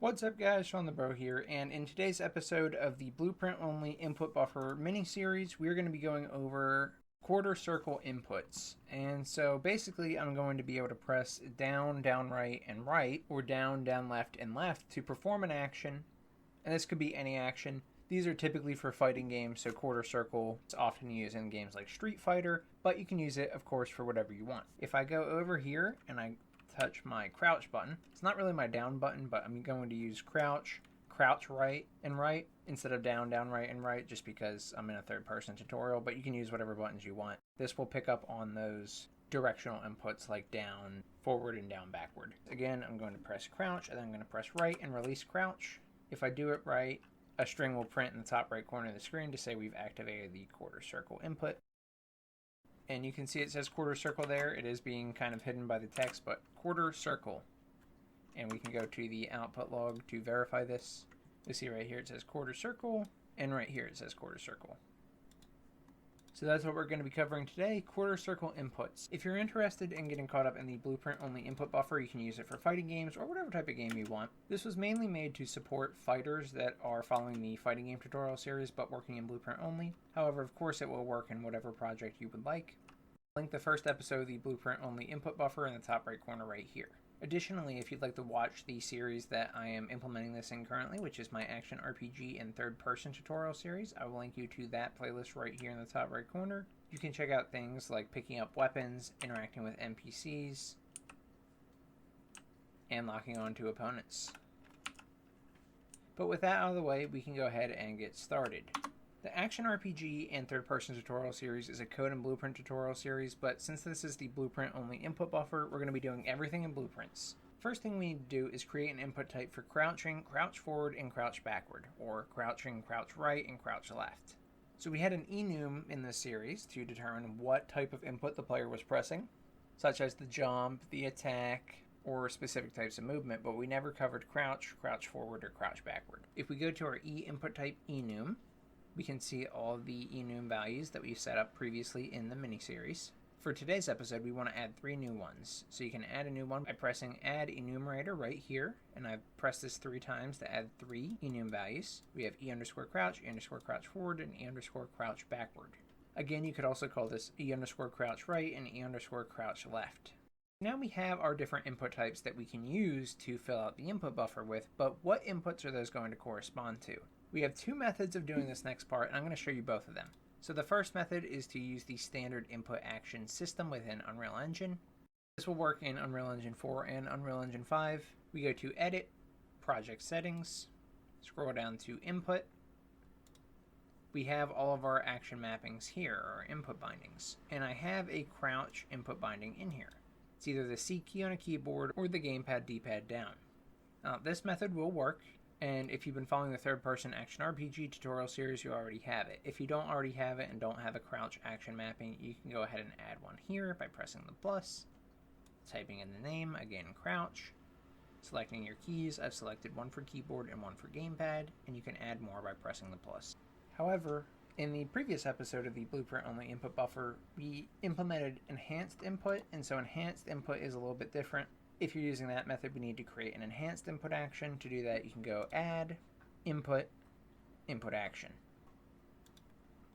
What's up guys, Shawnthebro here, and in today's episode of the Blueprint Only Input Buffer mini-series, we're going to be going over quarter circle inputs. And so basically I'm going to be able to press down, down right, and right, or down, down left, and left to perform an action, and this could be any action. These are typically for fighting games, so quarter circle is often used in games like Street Fighter, but you can use it, of course, for whatever you want. If I go over here and I touch my crouch button, it's not really my down button, but I'm going to use crouch right and right instead of down, down right and right, just because I'm in a third person tutorial, but you can use whatever buttons you want. This will pick up on those directional inputs like down, forward, and down, backward. Again, I'm going to press crouch, and then I'm going to press right and release crouch. If I do it right, a string will print in the top right corner of the screen to say we've activated the quarter circle input. And you can see it says quarter circle there. It is being kind of hidden by the text, but quarter circle. And we can go to the output log to verify this. You see right here it says quarter circle, and right here it says quarter circle. So that's what we're going to be covering today, quarter circle inputs. If you're interested in getting caught up in the Blueprint Only Input Buffer, you can use it for fighting games or whatever type of game you want. This was mainly made to support fighters that are following the fighting game tutorial series but working in Blueprint Only. However, of course it will work in whatever project you would like. Link the first episode of the Blueprint Only Input Buffer in the top right corner right here. Additionally, if you'd like to watch the series that I am implementing this in currently, which is my action RPG and third-person tutorial series, I will link you to that playlist right here in the top right corner. You can check out things like picking up weapons, interacting with NPCs, and locking onto opponents. But with that out of the way, we can go ahead and get started. The Action RPG and Third-Person Tutorial Series is a Code and Blueprint tutorial series, but since this is the Blueprint Only Input Buffer, we're going to be doing everything in blueprints. First thing we need to do is create an input type for crouching, crouch forward, and crouch backward, or crouching, crouch right, and crouch left. So we had an enum in this series to determine what type of input the player was pressing, such as the jump, the attack, or specific types of movement, but we never covered crouch, crouch forward, or crouch backward. If we go to our E input type enum, we can see all the enum values that we've set up previously in the mini-series. For today's episode, we want to add 3 new ones. So you can add a new one by pressing Add Enumerator right here, and I've pressed this 3 times to add 3 enum values. We have E underscore crouch forward, and E underscore crouch backward. Again, you could also call this E underscore crouch right and E underscore crouch left. Now we have our different input types that we can use to fill out the input buffer with, but what inputs are those going to correspond to? We have 2 methods of doing this next part, and I'm going to show you both of them. So the first method is to use the standard input action system within Unreal Engine. This will work in Unreal Engine 4 and Unreal Engine 5. We go to Edit, Project Settings, scroll down to Input. We have all of our action mappings here, our input bindings, and I have a crouch input binding in here. It's either the C key on a keyboard or the gamepad D-pad down. Now this method will work, and if you've been following the third-person action RPG tutorial series, you already have it. If you don't already have it and don't have a crouch action mapping, you can go ahead and add one here by pressing the plus, typing in the name, again crouch, selecting your keys. I've selected one for keyboard and one for gamepad, and you can add more by pressing the plus. However, in the previous episode of the Blueprint Only Input Buffer, we implemented enhanced input, and so enhanced input is a little bit different. If you're using that method, we need to create an enhanced input action. To do that, you can go Add, Input, Input Action.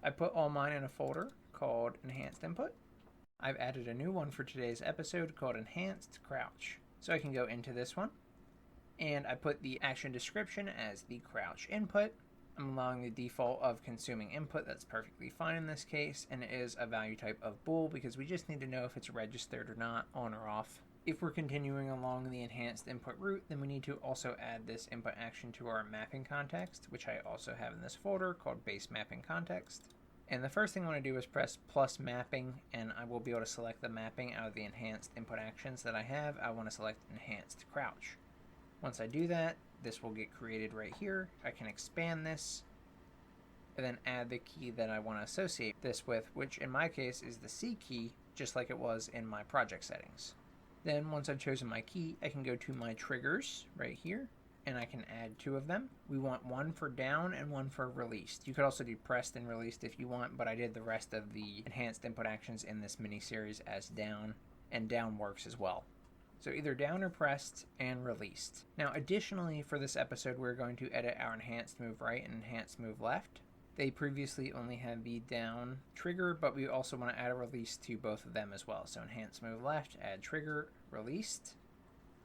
I put all mine in a folder called Enhanced Input. I've added a new one for today's episode called Enhanced Crouch. So I can go into this one, and I put the action description as the crouch input. I'm allowing the default of consuming input. That's perfectly fine in this case, and it is a value type of bool because we just need to know if it's registered or not, on or off. If we're continuing along the enhanced input route, then we need to also add this input action to our mapping context, which I also have in this folder called base mapping context. And the first thing I want to do is press plus mapping, and I will be able to select the mapping out of the enhanced input actions that I have. I want to select enhanced crouch. Once I do that, this will get created right here. I can expand this and then add the key that I want to associate this with, which in my case is the C key, just like it was in my project settings. Then once I've chosen my key, I can go to my triggers right here, and I can add 2 of them. We want one for down and one for released. You could also do pressed and released if you want, but I did the rest of the enhanced input actions in this mini series as down, and down works as well. So either down or pressed and released. Now additionally for this episode we're going to edit our enhanced move right and enhanced move left. They previously only had the down trigger, but we also want to add a release to both of them as well. So enhanced move left, add trigger, released.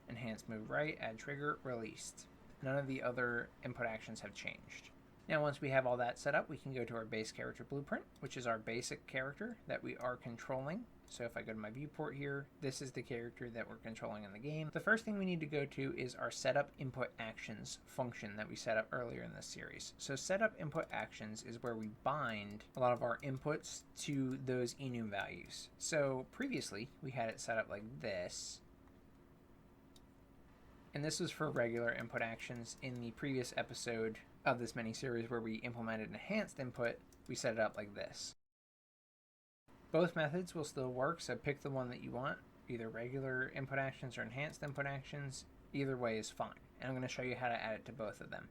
Enhanced move right, add trigger, released. None of the other input actions have changed. Now once we have all that set up, we can go to our base character blueprint, which is our basic character that we are controlling. So if I go to my viewport here, this is the character that we're controlling in the game. The first thing we need to go to is our setup input actions function that we set up earlier in this series. So setup input actions is where we bind a lot of our inputs to those enum values. So previously we had it set up like this. And this was for regular input actions. In the previous episode of this mini-series where we implemented enhanced input, we set it up like this. Both methods will still work, so pick the one that you want, either regular input actions or enhanced input actions. Either way is fine, and I'm going to show you how to add it to both of them.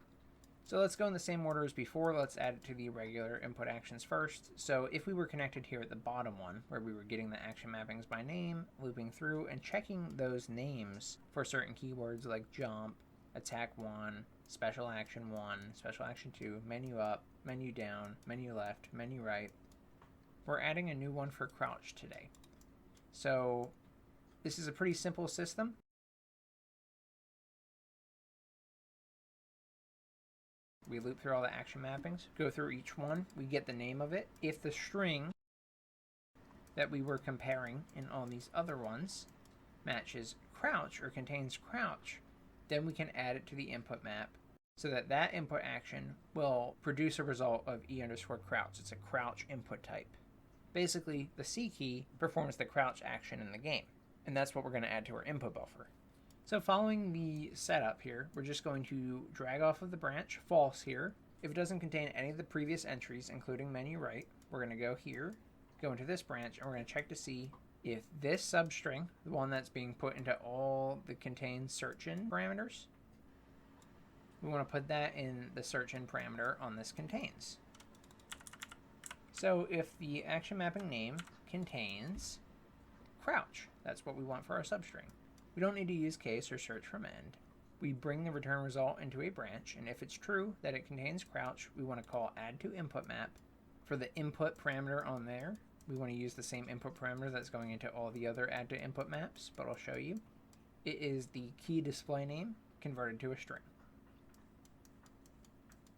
So let's go in the same order as before. Let's add it to the regular input actions first. So if we were connected here at the bottom one, where we were getting the action mappings by name, looping through, and checking those names for certain keywords like jump, attack 1, special action 1, special action 2, menu up, menu down, menu left, menu right, we're adding a new one for crouch today. So this is a pretty simple system. We loop through all the action mappings, go through each one, we get the name of it. If the string that we were comparing in all these other ones matches crouch or contains crouch, then we can add it to the input map so that that input action will produce a result of e_crouch. It's a crouch input type. Basically, the C key performs the crouch action in the game, and that's what we're going to add to our input buffer. So following the setup here, we're just going to drag off of the branch false here. If it doesn't contain any of the previous entries, including menu right, we're going to go here, go into this branch, and we're going to check to see if this substring, the one that's being put into all the contained search in parameters, we want to put that in the search in parameter on this contains. So if the action mapping name contains crouch, that's what we want for our substring. We don't need to use case or search from end. We bring the return result into a branch, and if it's true that it contains crouch, we want to call add to input map. For the input parameter on there, we want to use the same input parameter that's going into all the other add to input maps, but I'll show you. It is the key display name converted to a string.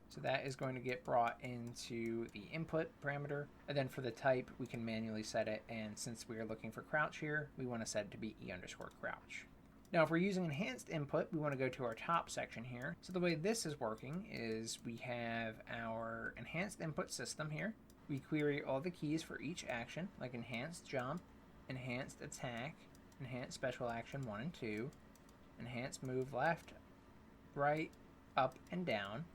So that is going to get brought into the input parameter, and then for the type we can manually set it, and since we are looking for crouch here, we want to set it to be e_crouch. Now if we're using enhanced input, we want to go to our top section here. So the way this is working is we have our enhanced input system here. We query all the keys for each action, like enhanced jump, enhanced attack, enhanced special action 1 and 2, enhanced move left, right, up, and down.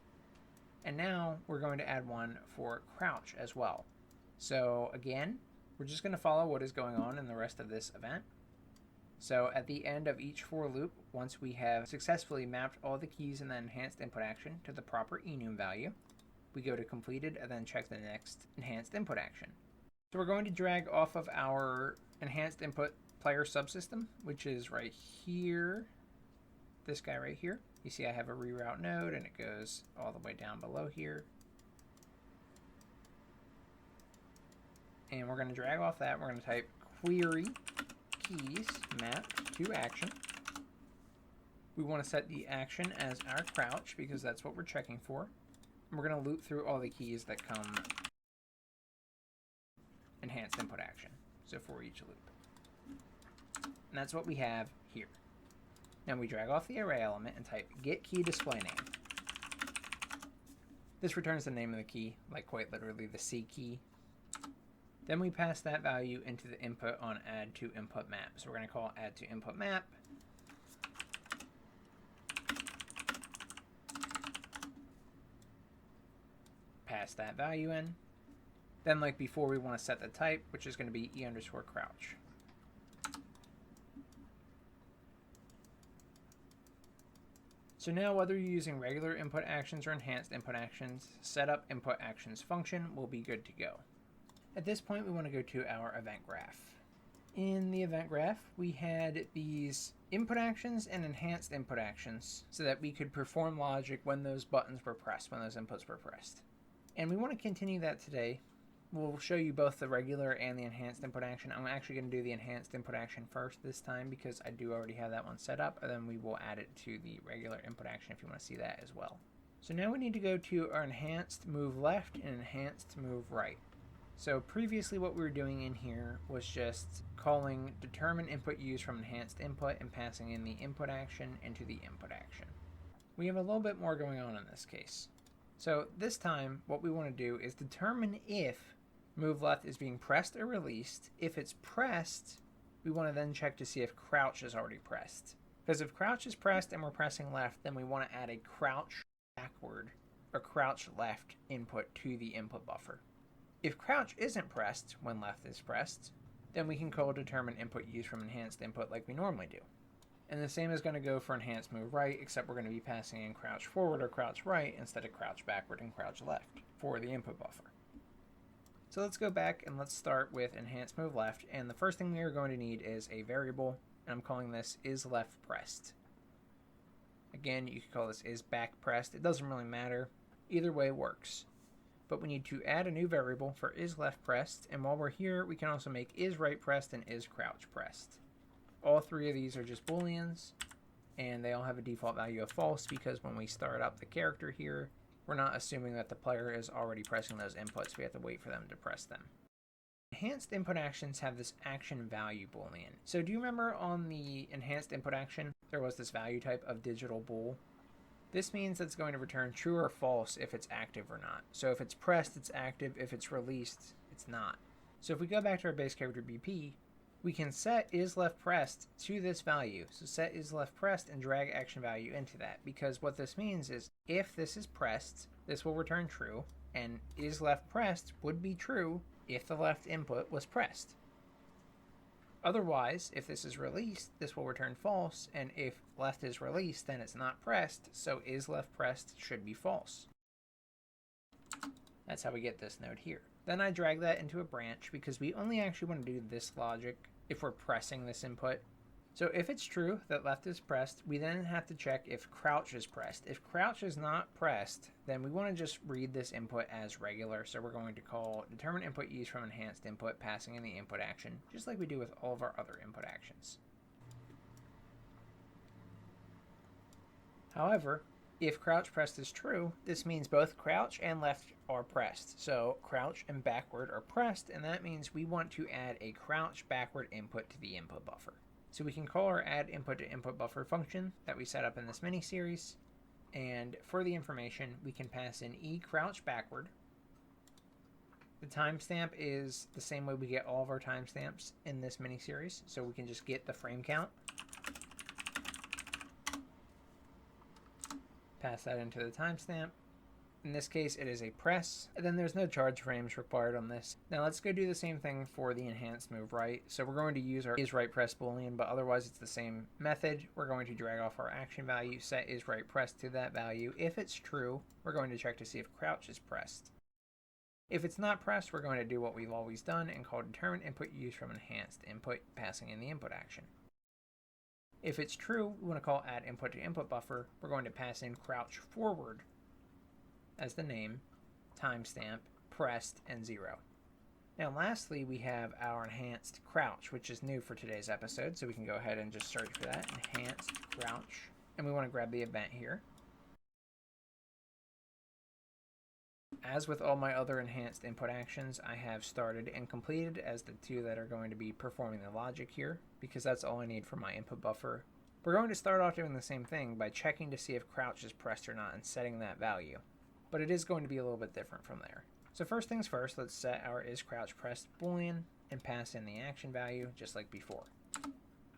And now we're going to add one for crouch as well. So again, we're just going to follow what is going on in the rest of this event. So at the end of each for loop, once we have successfully mapped all the keys in the enhanced input action to the proper enum value, we go to completed and then check the next enhanced input action. So we're going to drag off of our enhanced input player subsystem, which is right here, this guy right here. You see I have a reroute node and it goes all the way down below here. And we're going to drag off that. We're going to type query keys map to action. We want to set the action as our crouch because that's what we're checking for. And we're going to loop through all the keys that come enhanced input action. So for each loop. And that's what we have here. Now we drag off the array element and type get key display name. This returns the name of the key, like quite literally the C key. Then we pass that value into the input on add to input map. So we're going to call add to input map. Pass that value in. Then like before, we want to set the type, which is going to be e_crouch. So now whether you're using regular input actions or enhanced input actions, setup input actions function will be good to go. At this point we want to go to our event graph. In the event graph we had these input actions and enhanced input actions so that we could perform logic when those buttons were pressed, when those inputs were pressed. And we want to continue that today. We'll show you both the regular and the enhanced input action. I'm actually going to do the enhanced input action first this time because I do already have that one set up, and then we will add it to the regular input action if you want to see that as well. So now we need to go to our enhanced move left and enhanced move right. So previously what we were doing in here was just calling determine input used from enhanced input and passing in the input action into the input action. We have a little bit more going on in this case. So this time what we want to do is determine if move left is being pressed or released. If it's pressed, we want to then check to see if crouch is already pressed. Because if crouch is pressed and we're pressing left, then we want to add a crouch backward or crouch left input to the input buffer. If crouch isn't pressed when left is pressed, then we can call determine input used from enhanced input like we normally do. And the same is going to go for enhanced move right, except we're going to be passing in crouch forward or crouch right instead of crouch backward and crouch left for the input buffer. So let's go back and let's start with enhanced move left, and the first thing we are going to need is a variable, and I'm calling this is left pressed. Again, you could call this is back pressed. It doesn't really matter. Either way works. But we need to add a new variable for is left pressed, and while we're here, we can also make is right pressed and is crouch pressed. All three of these are just booleans, and they all have a default value of false because when we start up the character here, we're not assuming that the player is already pressing those inputs. We have to wait for them to press them. Enhanced input actions have this action value boolean. So do you remember on the enhanced input action, there was this value type of digital bool? This means it's going to return true or false if it's active or not. So if it's pressed, it's active. If it's released, it's not. So if we go back to our base character BP, we can set is left pressed to this value. So set is left pressed and drag action value into that, because what this means is if this is pressed, this will return true, and is left pressed would be true if the left input was pressed. Otherwise, if this is released, this will return false, and if left is released, then it's not pressed, so is left pressed should be false. That's how we get this node here. Then I drag that into a branch because we only actually want to do this logic if we're pressing this input. So if it's true that left is pressed, we then have to check if crouch is pressed. If crouch is not pressed, then we want to just read this input as regular. So we're going to call determine input used from enhanced input, passing in the input action, just like we do with all of our other input actions. However, if crouch pressed is true, this means both crouch and left are pressed. So crouch and backward are pressed, and that means we want to add a crouch backward input to the input buffer. So we can call our add input to input buffer function that we set up in this mini series, and for the information we can pass in e crouch backward. The timestamp is the same way we get all of our timestamps in this mini series, so we can just get the frame count, pass that into the timestamp. In this case, it is a press, and then there's no charge frames required on this. Now let's go do the same thing for the enhanced move right. So we're going to use our is right press boolean, but otherwise it's the same method. We're going to drag off our action value, set is right pressed to that value. If it's true, we're going to check to see if crouch is pressed. If it's not pressed, we're going to do what we've always done and call determine input used from enhanced input, passing in the input action. If it's true, we want to call add input to input buffer. We're going to pass in crouch forward as the name, timestamp, pressed, and 0. Now lastly, we have our enhanced crouch, which is new for today's episode, so we can go ahead and just search for that, enhanced crouch, and we want to grab the event here. As with all my other enhanced input actions, I have started and completed as the two that are going to be performing the logic here, because that's all I need for my input buffer. We're going to start off doing the same thing by checking to see if crouch is pressed or not and setting that value, but it is going to be a little bit different from there. So first things first, let's set our is crouch pressed boolean and pass in the action value just like before.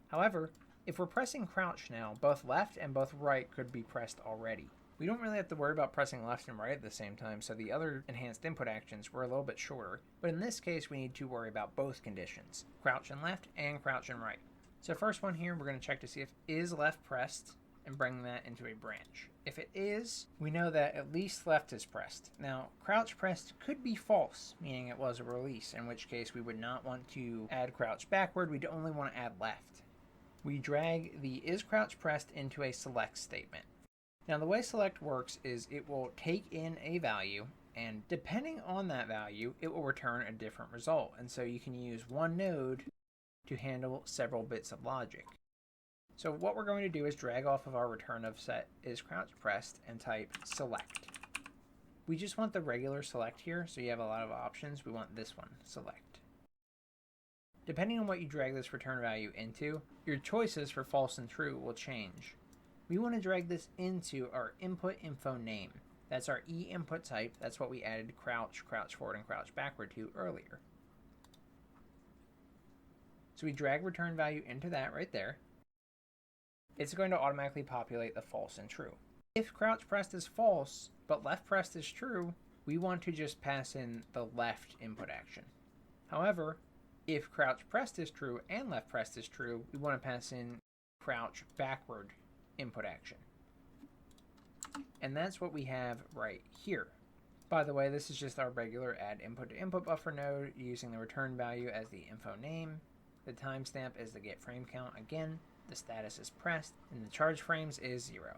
However, if we're pressing crouch now, both left and both right could be pressed already. We don't really have to worry about pressing left and right at the same time, so the other enhanced input actions were a little bit shorter, but in this case we need to worry about both conditions, crouch and left and crouch and right. So first one here, we're going to check to see if is left pressed and bring that into a branch. If it is, we know that at least left is pressed. Now, crouch pressed could be false, meaning it was a release, in which case we would not want to add crouch backward, we'd only want to add left. we drag the is crouch pressed into a select statement. Now the way select works is it will take in a value, and depending on that value, it will return a different result. And so you can use one node to handle several bits of logic. So what we're going to do is drag off of our return of set is crouch pressed and type select. We just want the regular select here, so you have a lot of options. We want this one, select. Depending on what you drag this return value into, your choices for false and true will change. We want to drag this into our input info name. That's our E input type. That's what we added crouch, crouch forward, and crouch backward to earlier. So we drag return value into that right there. It's going to automatically populate the false and true. If crouch pressed is false, but left pressed is true, we want to just pass in the left input action. However, if crouch pressed is true and left pressed is true, we want to pass in crouch backward input action. And that's what we have right here. By the way, this is just our regular add input to input buffer node using the return value as the info name. The timestamp is the get frame count again. The status is pressed, and the charge frames is 0.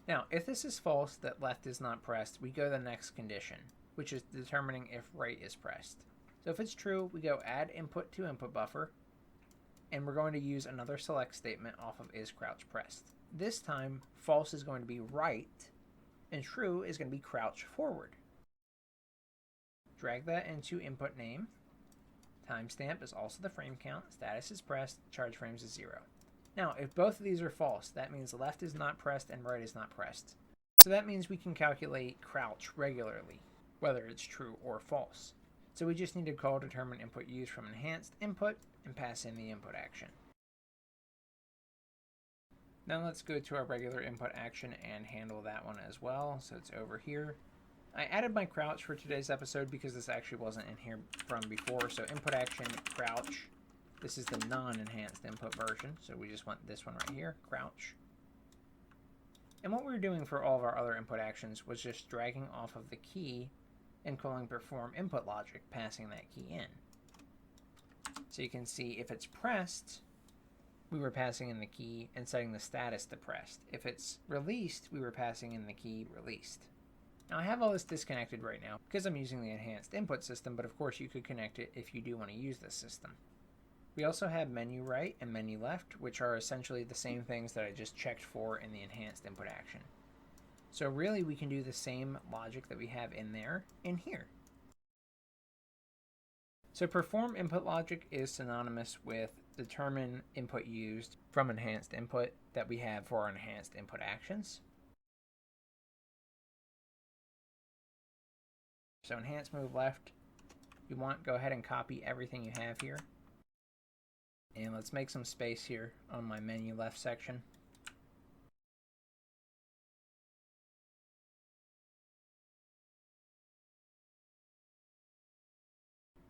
Now, if this is false, that left is not pressed, we go to the next condition, which is determining if right is pressed. So if it's true, we go add input to input buffer, and we're going to use another select statement off of is crouch pressed. This time, false is going to be right, and true is going to be crouch forward. Drag that into input name. Timestamp is also the frame count. Status is pressed. Charge frames is 0. Now, if both of these are false, that means left is not pressed and right is not pressed. So that means we can calculate crouch regularly, whether it's true or false. So we just need to call determine input used from enhanced input and pass in the input action. Now let's go to our regular input action and handle that one as well. So it's over here. I added my crouch for today's episode because this actually wasn't in here from before. So input action, crouch. This is the non-enhanced input version. So we just want this one right here, crouch. And what we were doing for all of our other input actions was just dragging off of the key and calling perform input logic, passing that key in. So you can see if it's pressed, we were passing in the key and setting the status to pressed. If it's released, we were passing in the key released. Now I have all this disconnected right now because I'm using the enhanced input system, but of course you could connect it if you do want to use this system. We also have menu right and menu left, which are essentially the same things that I just checked for in the enhanced input action. So really we can do the same logic that we have in there in here. So perform input logic is synonymous with determine input used from enhanced input that we have for our enhanced input actions. So enhance move left, you want go ahead and copy everything you have here. And let's make some space here on my menu left section.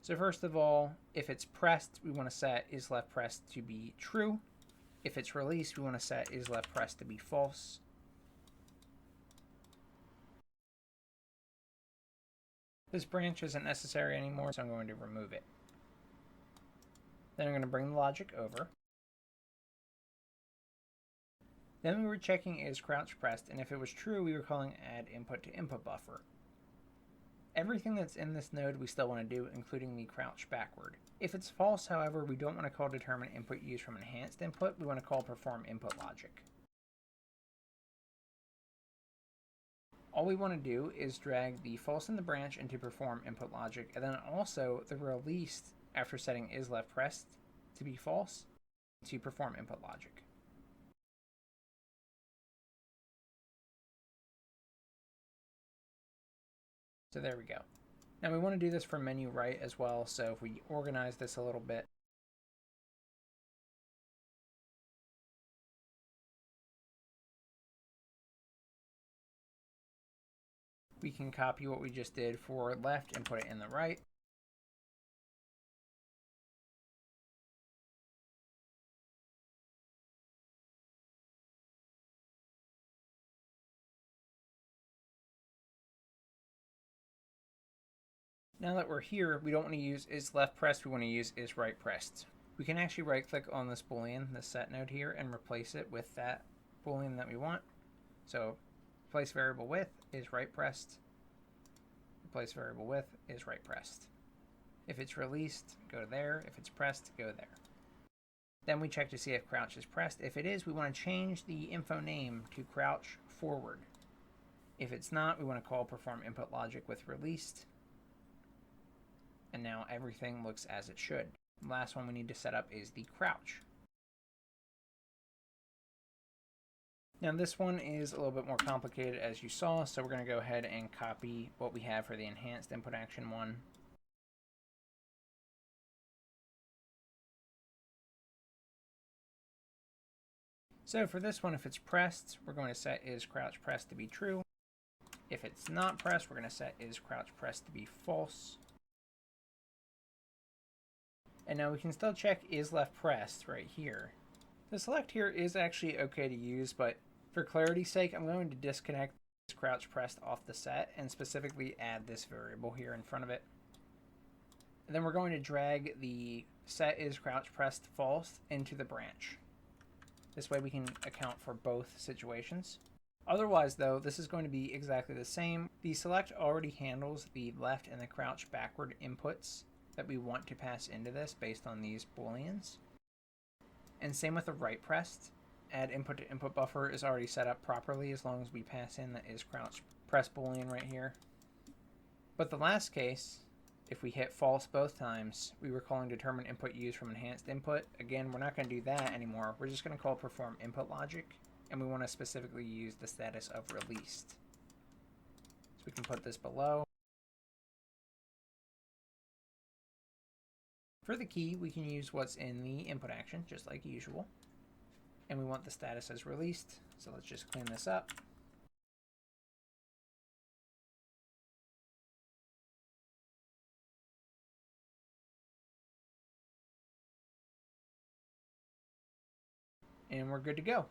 So first of all, if it's pressed, we want to set is left pressed to be true. If it's released, we want to set is left pressed to be false. This branch isn't necessary anymore, so I'm going to remove it. Then I'm going to bring the logic over. Then we were checking is crouch pressed, and if it was true, we were calling add input to input buffer. Everything that's in this node we still want to do, including the crouch backward. If it's false, however, we don't want to call determine input used from enhanced input. We want to call perform input logic. All we want to do is drag the false in the branch into perform input logic, and then also the released after setting is left pressed to be false to perform input logic. So there we go. Now we want to do this for menu right as well, so if we organize this a little bit, we can copy what we just did for left and put it in the right. Now that we're here, we don't want to use is left pressed, we want to use is right pressed. we can actually right click on this boolean, the set node here, and replace it with that boolean that we want. So replace variable with is right pressed. Replace variable with is right pressed. If it's released, go there. If it's pressed, go there. Then we check to see if crouch is pressed. If it is, we want to change the info name to crouch forward. If it's not, we want to call perform input logic with released. And now everything looks as it should. The last one we need to set up is the crouch. Now this one is a little bit more complicated as you saw, so we're going to go ahead and copy what we have for the enhanced input action one. So for this one, if it's pressed, we're going to set is crouch pressed to be true. If it's not pressed, we're going to set is crouch pressed to be false. And now we can still check is left pressed right here. The select here is actually okay to use, but for clarity's sake, I'm going to disconnect this crouch pressed off the set and specifically add this variable here in front of it. And then we're going to drag the set is crouch pressed false into the branch. This way we can account for both situations. Otherwise though, this is going to be exactly the same. The select already handles the left and the crouch backward inputs that we want to pass into this based on these booleans. And same with the right pressed. Add input to input buffer is already set up properly as long as we pass in the is crouch press boolean right here. But the last case, if we hit false both times, we were calling determine input used from enhanced input. Again, we're not going to do that anymore. We're just going to call perform input logic, and we want to specifically use the status of released. So we can put this below. For the key, we can use what's in the input action, just like usual. And we want the status as released, so let's just clean this up. And we're good to go.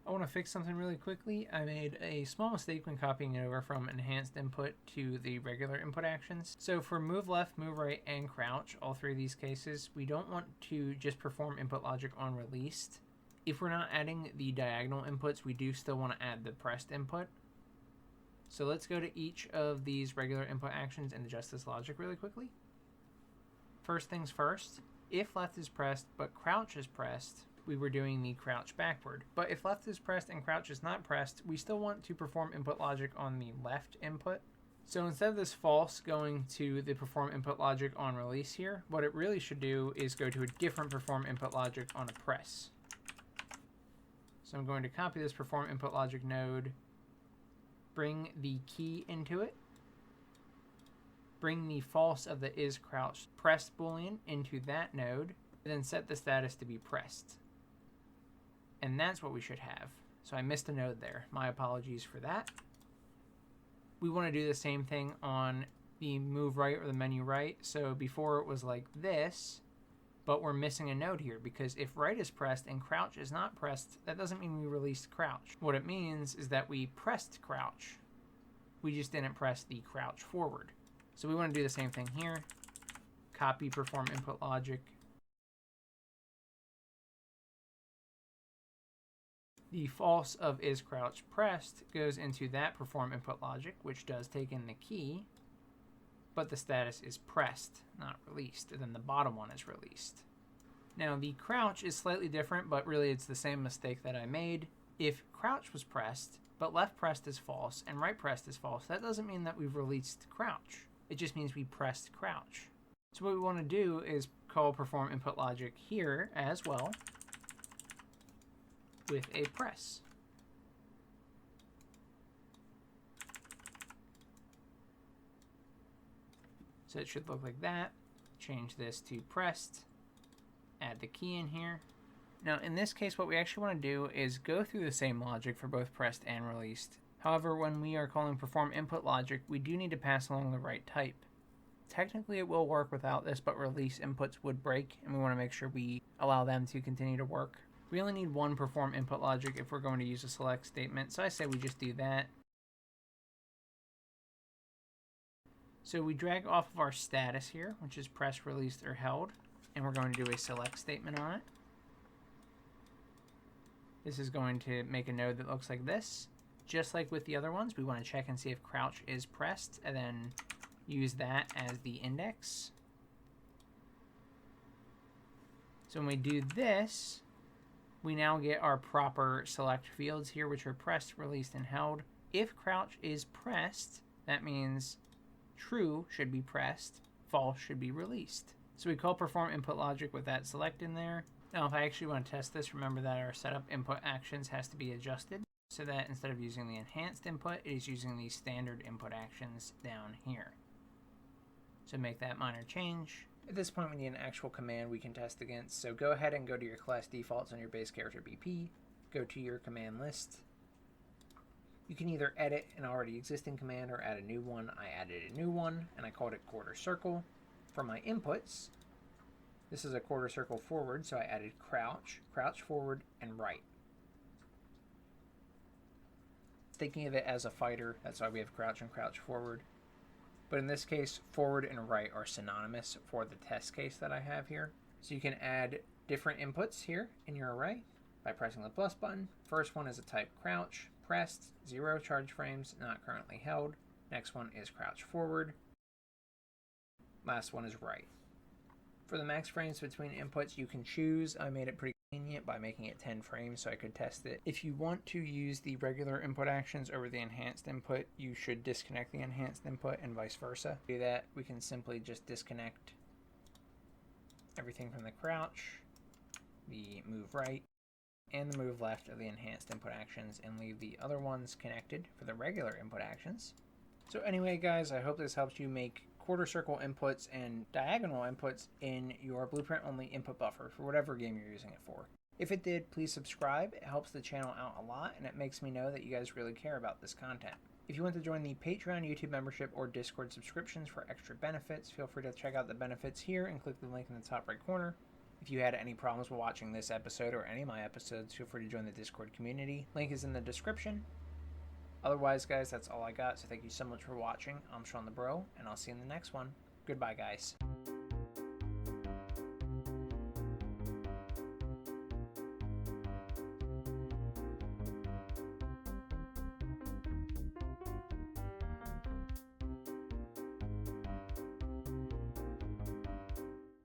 I want to fix something really quickly. I made a small mistake when copying it over from enhanced input to the regular input actions. So for move left, move right, and crouch, all three of these cases, we don't want to just perform input logic on released. If we're not adding the diagonal inputs, we do still want to add the pressed input. So let's go to each of these regular input actions and adjust this logic really quickly. First things first, if left is pressed but crouch is pressed, we were doing the crouch backward. But if left is pressed and crouch is not pressed, we still want to perform input logic on the left input. So instead of this false going to the perform input logic on release here, what it really should do is go to a different perform input logic on a press. So I'm going to copy this perform input logic node, bring the key into it, bring the false of the is crouch pressed boolean into that node, and then set the status to be pressed. And that's what we should have. So I missed a node there. My apologies for that. We want to do the same thing on the move right or the menu right. So before it was like this, but we're missing a node here because if right is pressed and crouch is not pressed, that doesn't mean we released crouch. What it means is that we pressed crouch. We just didn't press the crouch forward. So we want to do the same thing here. Copy perform input logic. The false of is crouch pressed goes into that perform input logic, which does take in the key, but the status is pressed, not released, and then the bottom one is released. Now the crouch is slightly different, but really it's the same mistake that I made. If crouch was pressed, but left pressed is false and right pressed is false, that doesn't mean that we've released crouch. It just means we pressed crouch. So what we want to do is call perform input logic here as well, with a press. So it should look like that. Change this to pressed. Add the key in here. Now in this case, what we actually want to do is go through the same logic for both pressed and released. However, when we are calling perform input logic, we do need to pass along the right type. Technically it will work without this, but release inputs would break, and we want to make sure we allow them to continue to work. We only need one perform input logic if we're going to use a select statement, so I say we just do that. So we drag off of our status here, which is pressed, released, or held, and we're going to do a select statement on it. This is going to make a node that looks like this. Just like with the other ones, we want to check and see if crouch is pressed, and then use that as the index. So when we do this, we now get our proper select fields here, which are pressed, released, and held. If crouch is pressed, that means true should be pressed, false should be released. So we call perform input logic with that select in there. Now if I actually want to test this, remember that our setup input actions has to be adjusted so that instead of using the enhanced input, it is using the standard input actions down here. So make that minor change. At this point we need an actual command we can test against, so go ahead and go to your class defaults on your base character BP, go to your command list. You can either edit an already existing command or add a new one. I added a new one and I called it quarter circle. For my inputs, this is a quarter circle forward, so I added crouch, crouch forward, and right. Thinking of it as a fighter, that's why we have crouch and crouch forward. But in this case, forward and right are synonymous for the test case that I have here. So you can add different inputs here in your array by pressing the plus button. First one is a type crouch, pressed, 0 charge frames, not currently held. Next one is crouch forward. Last one is right. For the max frames between inputs, you can choose. I made it pretty convenient by making it 10 frames so I could test it. If you want to use the regular input actions over the enhanced input, you should disconnect the enhanced input and vice versa. To do that, we can simply just disconnect everything from the crouch, the move right, and the move left of the enhanced input actions and leave the other ones connected for the regular input actions. So anyway guys, I hope this helps you make quarter circle inputs and diagonal inputs in your blueprint only input buffer for whatever game you're using it for. If it did, please subscribe. It helps the channel out a lot and it makes me know that you guys really care about this content. If you want to join the Patreon, YouTube membership, or Discord subscriptions for extra benefits, feel free to check out the benefits here and click the link in the top right corner. If you had any problems while watching this episode or any of my episodes, feel free to join the Discord community. Link is in the description. Otherwise, guys, that's all I got, so thank you so much for watching. I'm Shawnthebro, and I'll see you in the next one. Goodbye, guys.